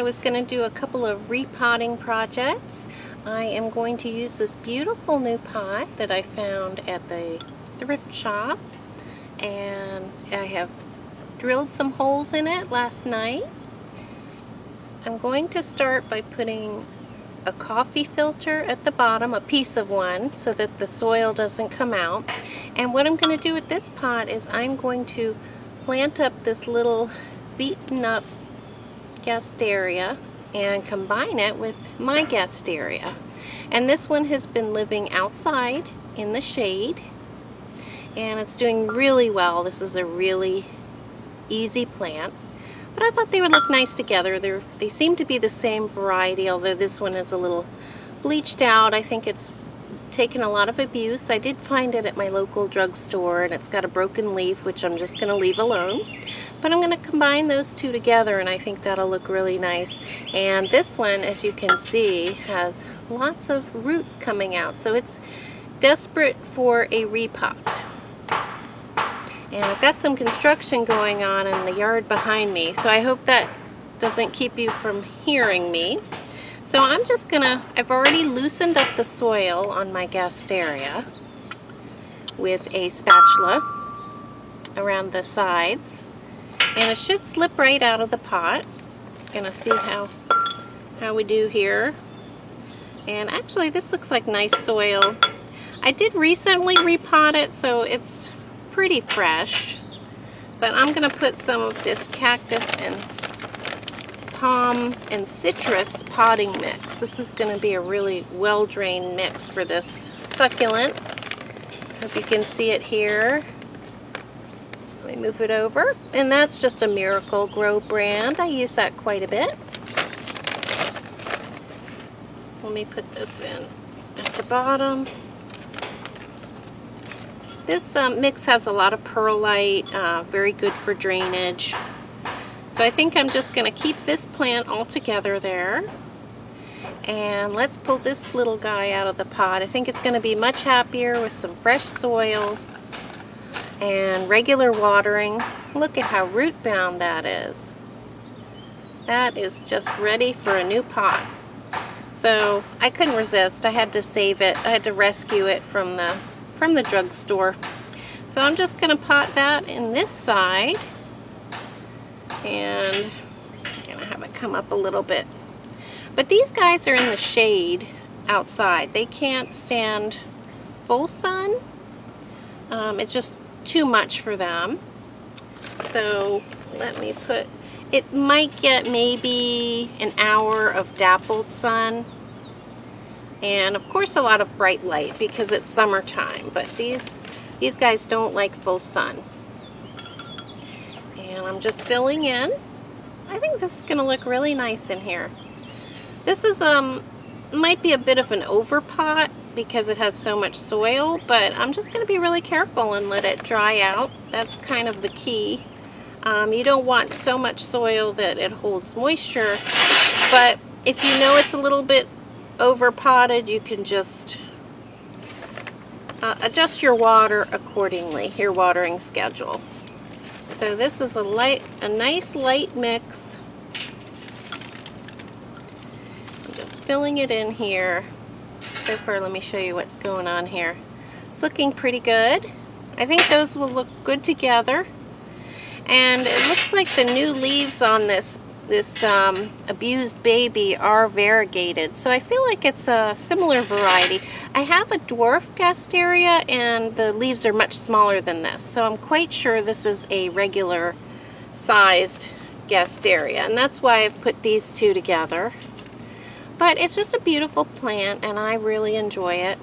I was going to do a couple of repotting projects. I am going to use this beautiful new pot that I found at the thrift shop, and I have drilled some holes in it last night. I'm going to start by putting a coffee filter at the bottom, a piece of one, so that the soil doesn't come out. And what I'm going to do with this pot is I'm going to plant up this little beaten up Gasteria and combine it with My Gasterias. And this one has been living outside in the shade, and it's doing really well. This is a really easy plant, but I thought they would look nice together. They seem to be the same variety, although this one is a little bleached out. I think it's taken a lot of abuse. I did find it at my local drugstore, and it's got a broken leaf, which I'm just going to leave alone. But I'm going to combine those two together, and I think that'll look really nice. And this one, as you can see, has lots of roots coming out, so it's desperate for a repot. And I've got some construction going on in the yard behind me, so I hope that doesn't keep you from hearing me. So I'm just gonna, I've already loosened up the soil on my Gasteria with a spatula around the sides, and it should slip right out of the pot. Gonna see how we do here. And actually this looks like nice soil. I did recently repot it, so it's pretty fresh, but I'm gonna put some of this cactus and palm and citrus potting mix. This is going to be a really well-drained mix for this succulent. Hope you can see it here. Let me move it over. And that's just a Miracle Grow brand. I use that quite a bit. Let me put this in at the bottom. This mix has a lot of perlite, very good for drainage. So I think I'm just going to keep this plant all together there. And let's pull this little guy out of the pot. I think it's going to be much happier with some fresh soil and regular watering. Look at how root bound that is. That is just ready for a new pot. So I couldn't resist. I had to save it. I had to rescue it from the drugstore. So I'm just going to pot that in this side. And I'm gonna have it come up a little bit. But these guys are in the shade outside. They can't stand full sun. It's just too much for them. So let me put, it might get maybe an hour of dappled sun. And of course a lot of bright light because it's summertime. But these guys don't like full sun. And I'm just filling in. I think this is going to look really nice in here. This is might be a bit of an overpot because it has so much soil, but I'm just going to be really careful and let it dry out. That's kind of the key. You don't want so much soil that it holds moisture, but if you know it's a little bit overpotted, you can just adjust your water accordingly, your watering schedule. So this is a nice light mix. I'm just filling it in here. So far, let me show you what's going on here. It's looking pretty good. I think those will look good together. And it looks like the new leaves on this abused baby are variegated. So I feel like it's a similar variety. I have a dwarf Gasteria, and the leaves are much smaller than this. So I'm quite sure this is a regular sized Gasteria, and that's why I've put these two together. But it's just a beautiful plant, and I really enjoy it.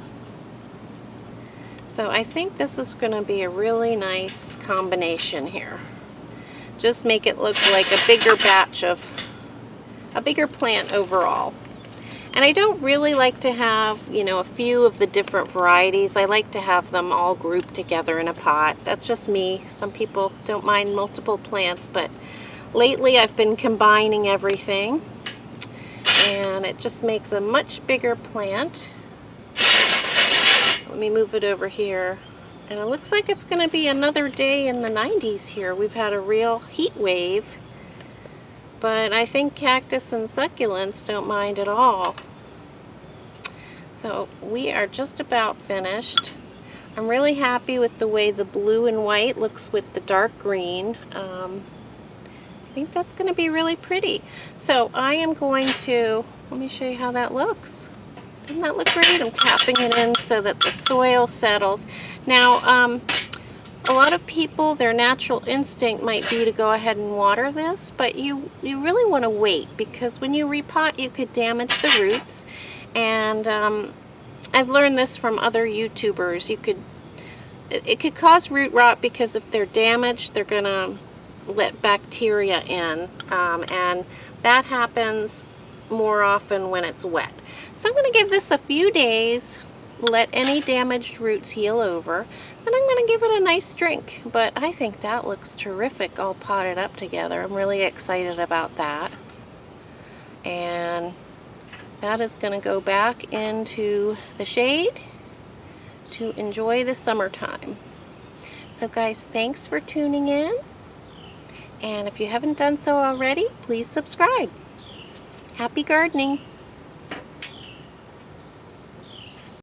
So I think this is going to be a really nice combination here. Just make it look like a bigger batch of a bigger plant overall. And I don't really like to have, you know, a few of the different varieties. I like to have them all grouped together in a pot. That's just me. Some people don't mind multiple plants, but lately I've been combining everything, and it just makes a much bigger plant. Let me move it over here. And it looks like it's going to be another day in the 90s here. We've had a real heat wave. but I think cactus and succulents don't mind at all. So we are just about finished. I'm really happy with the way the blue and white looks with the dark green. I think that's going to be really pretty. So I am going to, let me show you how that looks. Doesn't that look great? I'm tapping it in so that the soil settles. Now, a lot of people, their natural instinct might be to go ahead and water this, but you really want to wait, because when you repot, you could damage the roots. And I've learned this from other YouTubers. It could cause root rot, because if they're damaged, they're gonna let bacteria in, and that happens more often when it's wet. So I'm going to give this a few days, let any damaged roots heal over, then I'm going to give it a nice drink. But I think that looks terrific all potted up together. I'm really excited about that. And that is going to go back into the shade to enjoy the summertime. So guys, thanks for tuning in. And if you haven't done so already, please subscribe. Happy gardening!